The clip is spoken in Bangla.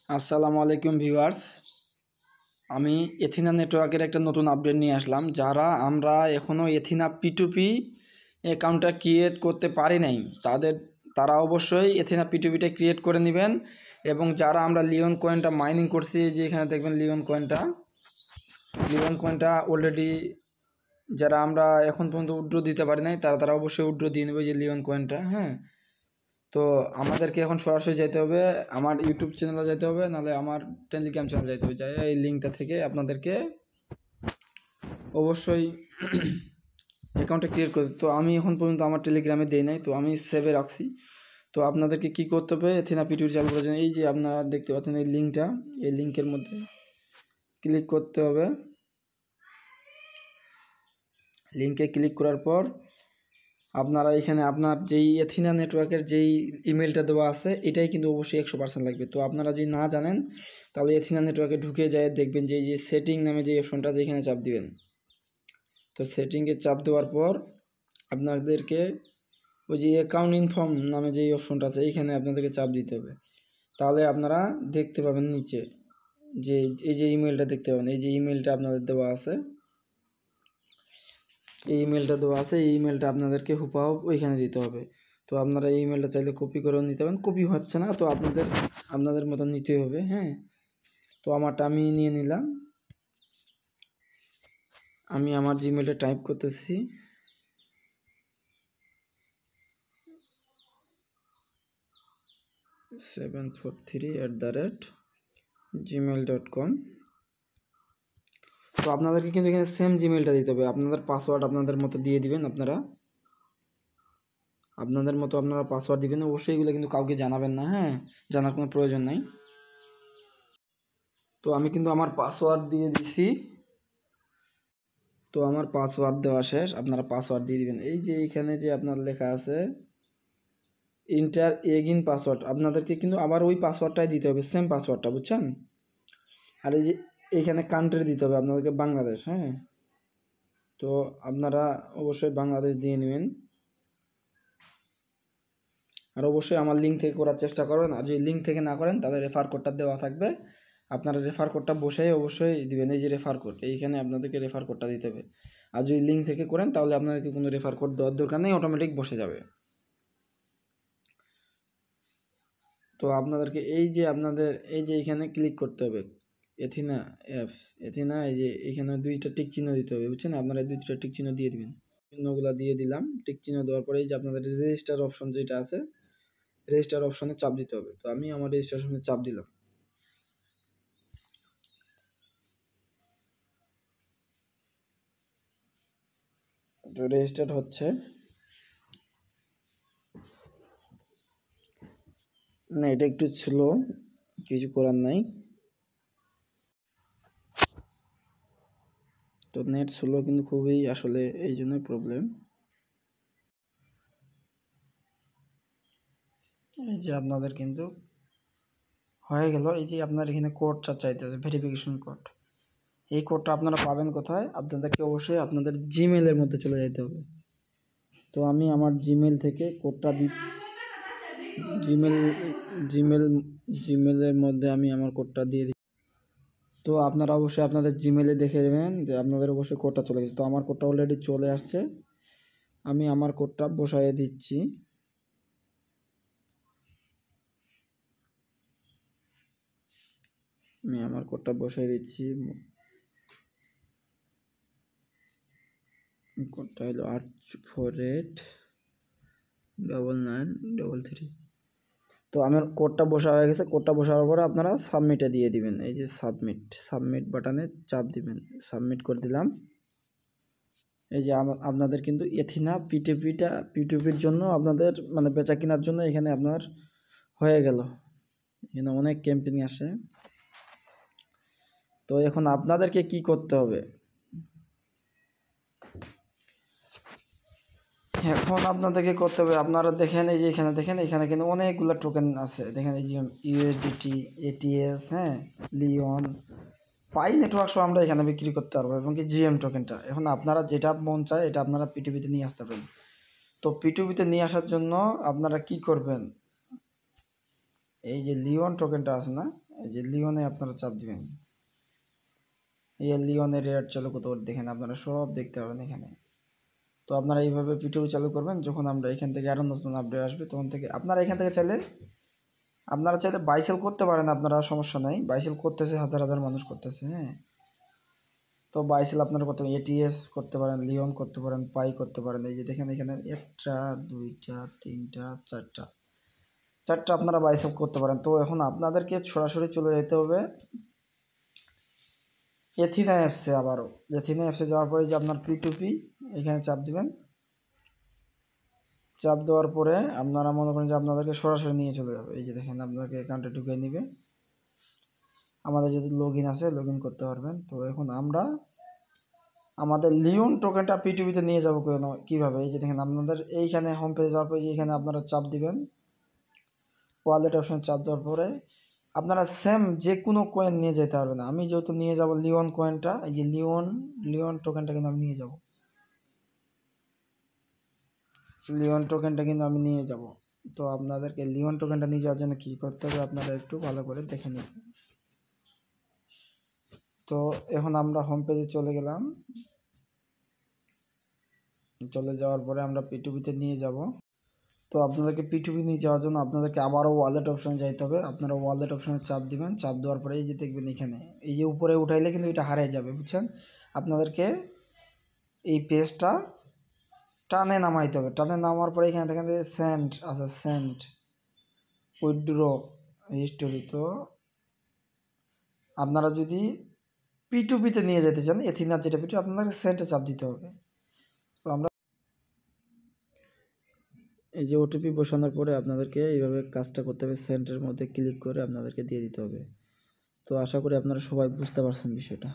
আসসালামু আলাইকুম ভিউয়ার্স। আমি এথিনা নেটওয়ার্কের একটা নতুন আপডেট নিয়ে আসলাম। যারা আমরা এখনও এথিনা P2P অ্যাকাউন্টটা ক্রিয়েট করতে পারি নাই তারা অবশ্যই এথিনা P2Pটা ক্রিয়েট করে নেবেন। এবং যারা আমরা লিওন কয়েনটা মাইনিং করছি, যে এখানে দেখবেন লিওন কয়েনটা অলরেডি যারা আমরা এখন পর্যন্ত উইথড্র দিতে পারি নাই তারা অবশ্যই উইথড্র দিয়ে নেবে যে লিওন কয়েনটা। তো আমাদেরকে এখন সরাসরি যেতে হবে আমার ইউটিউব চ্যানেলে যেতে হবে, নাহলে আমার টেলিগ্রাম চ্যানেল যেতে হবে। যাই এই লিঙ্কটা থেকে আপনাদেরকে অবশ্যই অ্যাকাউন্টটা ক্রিয়েট করতে। তো আমি এখন পর্যন্ত আমার টেলিগ্রামে দিই নাই, তো আমি সেভে রাখছি। তো আপনাদেরকে কি করতে হবে, এথিনা P2P চালু করার জন্য এই যে আপনারা দেখতে পাচ্ছেন এই লিঙ্কটা, এই লিঙ্কের মধ্যে ক্লিক করতে হবে। লিঙ্কে ক্লিক করার পর আপনারা এখানে আপনার যেই এথিনা নেটওয়ার্কের যেই ইমেলটা দেওয়া আছে এটাই কিন্তু অবশ্যই 100% লাগবে। তো আপনারা যদি না জানেন তাহলে এথিনা নেটওয়ার্কে ঢুকে যায় দেখবেন যে এই যে সেটিং নামে যে অপশনটা আছে এখানে চাপ দিবেন। তো সেটিংয়ে চাপ দেওয়ার পর আপনাদেরকে ওই যে অ্যাকাউন্ট ইনফর্ম নামে যে অপশনটা আছে এইখানে আপনাদেরকে চাপ দিতে হবে। তাহলে আপনারা দেখতে পাবেন নিচে যে এই যে ইমেলটা দেখতে পাবেন, এই যে ইমেলটা আপনাদের দেওয়া আছে, এই ইমেলটা আপনাদেরকে হুবহু ওইখানে দিতে হবে। তো আপনারা এই ইমেলটা চাইলে কপি করেও নিতে পারেন, কপি হচ্ছে না তো আপনাদের মতন নিতে হবে। তো আমারটা আমি নিয়ে নিলাম। আমি আমার জিমেলটা টাইপ করতেছি, seven43@gmail.com। তো আপনাদেরকে কিন্তু এখানে সেম জিমেলটা দিতে হবে। আপনাদের পাসওয়ার্ড আপনাদের মতো দিয়ে দিবেন, আপনাদের মতো আপনারা পাসওয়ার্ড দিবেন। অবশ্যই এগুলো কিন্তু কাউকে জানাবেন না, জানার কোনো প্রয়োজন নাই। তো আমি কিন্তু আমার পাসওয়ার্ড দিয়ে দিছি। তো আমার পাসওয়ার্ড দেওয়া শেষ, আপনারা পাসওয়ার্ড দিয়ে দিবেন। এই যে এইখানে যে আপনার লেখা আছে ইন্টার এগিন পাসওয়ার্ড, আপনাদেরকে কিন্তু আবার ওই পাসওয়ার্ডটাই দিতে হবে, সেম পাসওয়ার্ডটা, বুঝছেন? আর এই যে এইখানে কান্ট্রি দিতে হবে আপনাদেরকে বাংলাদেশ। তো আপনারা অবশ্যই বাংলাদেশ দিয়ে নেবেন। আর অবশ্যই আমার লিঙ্ক থেকে করার চেষ্টা করবেন। আর যদি লিঙ্ক থেকে না করেন তাহলে রেফার কোডটা দেওয়া থাকবে, আপনারা রেফার কোডটা বসেই অবশ্যই দিবেন। এই যে রেফার কোড, এইখানে আপনাদেরকে রেফার কোডটা দিতে হবে। আর যদি লিঙ্ক থেকে করেন তাহলে আপনাদেরকে কোনো রেফার কোড দেওয়ার দরকার নেই, অটোমেটিক বসে যাবে। তো আপনাদেরকে এই যে এইখানে ক্লিক করতে হবে, এথিনা অ্যাপস, এথিনা, এই যে এইখানে দুইটা টিক চিহ্ন দিতে হবে, বুঝছেন? আপনারা দুইটা টিক চিহ্ন দিয়ে দিবেন। চিহ্নগুলো দিয়ে দিলাম। টিক চিহ্ন দেওয়ার পরে এই যে আপনাদের রেজিস্টার অপশন যেটা আছে, রেজিস্টার অপশনে চাপ দিতে হবে। তো আমি আমার রেজিস্ট্রেশনে চাপ দিলাম। রেজিস্টার্ড হচ্ছে না, এটা একটু স্লো, কিছু করার নাই। তো নেট স্লো কিন্তু খুবই, আসলে এই জন্যই প্রবলেম। এই যে আপনাদের কিন্তু হয়ে গেল। এই যে আপনার এখানে কোডটা চাইতেছে, ভেরিফিকেশন কোড। এই কোডটা আপনারা পাবেন কোথায়? আপনাদেরকে অবশ্যই আপনাদের জিমেলের মধ্যে চলে যেতে হবে। তো আমি আমার জিমেল থেকে কোডটা দিচ্ছি, জিমেলের মধ্যে আমি আমার কোডটা দিয়ে দিচ্ছি। তো আপনারা অবশ্যই আপনাদের জিমেলে দেখে নেবেন যে আপনাদের অবশ্যই কোডটা চলে গেছে। তো আমার কোডটা অলরেডি চলে আসছে, আমি আমার কোডটা বসাইয়ে দিচ্ছি। কোডটা হলো 8489933। তো আমার কোডটা বসা হয়ে গেছে। কোডটা বসার পরে আপনারা সাবমিটে দিয়ে দিবেন। এই যে সাবমিট বাটনে চাপ দিবেন, সাবমিট করে দিলাম। এই যে আপনাদের কিন্তু এথিনা P2Pর জন্য আপনাদের মানে বেচা কেনার জন্য এখানে আপনার হয়ে গেল। এখানে অনেক ক্যাম্পেইন আসে। তো এখন আপনাদেরকে কি করতে হবে, আপনারা দেখেন এই যে এখানে দেখেন, এখানে কিন্তু অনেকগুলো টোকেন আছে। দেখেন এই যে USDT, ATS, লিওন, পাই নেটওয়ার্ক সহ আমরা এখানে বিক্রি করতে পারবো, এবং কি GM টোকেনটা। এখন আপনারা যেটা মন চায় এটা আপনারা P2Pতে নিয়ে আসতে পারেন। তো P2Pতে নিয়ে আসার জন্য আপনারা কি করবেন, এই যে লিওন টোকেনটা আছে না, এই যে লিওনে আপনারা চাপ দিবেন। এই লিওনের রেট চালু করতে দেখেন আপনারা সব দেখতে পাবেন এখানে। তো আপনারা এইভাবে পিটিও চালু করবেন। যখন আমরা এখান থেকে আরও নতুন আপডেট আসবে তখন থেকে আপনারা এখান থেকে আপনারা চাইলে বাইসেল করতে পারেন, আপনারা সমস্যা নাই। বাইসেল করতেছে হাজার হাজার মানুষ করতেছে, হ্যাঁ। তো বাইসেল আপনারা করতে পারেন, এটিএস করতে পারেন, লিওন করতে পারেন, পাই করতে পারেন। এই যে দেখেন এখানে 1টা 2টা 3টা 4টা আপনারা বাইসেল করতে পারেন। তো এখন আপনাদেরকে সরাসরি চলে যেতে হবে এথিনা অ্যাপসে। আবারও এথিনা অ্যাপসে যাওয়ার পরে যে আপনার P2P এখানে চাপ দিবেন। চাপ দেওয়ার পরে আপনারা মনে করেন যে আপনাদেরকে সরাসরি নিয়ে চলে যাবে। এই যে দেখেন আপনাকে অ্যাকাউন্টে ঢুকিয়ে নেবে। আমাদের যদি লগ ইন আছে লগ ইন করতে পারবেন। তো এখন আমরা আমাদের লিওন টোকেনটা P2Pতে নিয়ে যাবো কীভাবে, এই যে দেখেন আপনাদের এইখানে হোম পেজে যাওয়ার পরে এইখানে আপনারা চাপ দিবেন। ওয়ালেট অপশন চাপ দেওয়ার পরে আপনারা সেম যে কোনো কয়েন নিয়ে যেতে পারবেন। আমি যেহেতু নিয়ে যাব লিওন কয়েনটা, এই যে লিওন টোকেনটা কিন্তু আমি নিয়ে যাব। লিওন টোকেনটা কিন্তু আমি নিয়ে যাব। তো আপনাদেরকে লিওন টোকেনটা নিয়ে যাওয়ার জন্য কী করতে হবে আপনারা একটু ভালো করে দেখে নিন। তো এখন আমরা হোম পেজে চলে গেলাম। চলে যাওয়ার পরে আমরা P2Pতে নিয়ে যাব। তো আপনাদেরকে P2P নিয়ে যাওয়ার জন্য আপনাদেরকে আবারও ওয়ালেট অপশানে যাইতে হবে। আপনারা ওয়ালেট অপশানে চাপ দিবেন। চাপ দেওয়ার পরে এই যে দেখবেন এখানে এই যে উপরে উঠাইলে কিন্তু এটা হারিয়ে যাবে, বুঝছেন। আপনাদেরকে এই পেজটা টানে নামাইতে হবে। টানে নামার পরে এখানে দেখেন যে সেন্ড আছে, সেন্ড উইথড্র হিস্টোরি। তো আপনারা যদি P2Pতে নিয়ে যেতে চান, এথিনার যেটা P2, আপনাদেরকে সেন্ডে চাপ দিতে হবে। তো আমরা এই যে ওটিপি বসানোর পরে আপনাদেরকে এইভাবে কাজটা করতে হবে। সেন্টের মধ্যে ক্লিক করে আপনাদেরকে দিয়ে দিতে হবে। তো আশা করি আপনারা সবাই বুঝতে পারছেন বিষয়টা।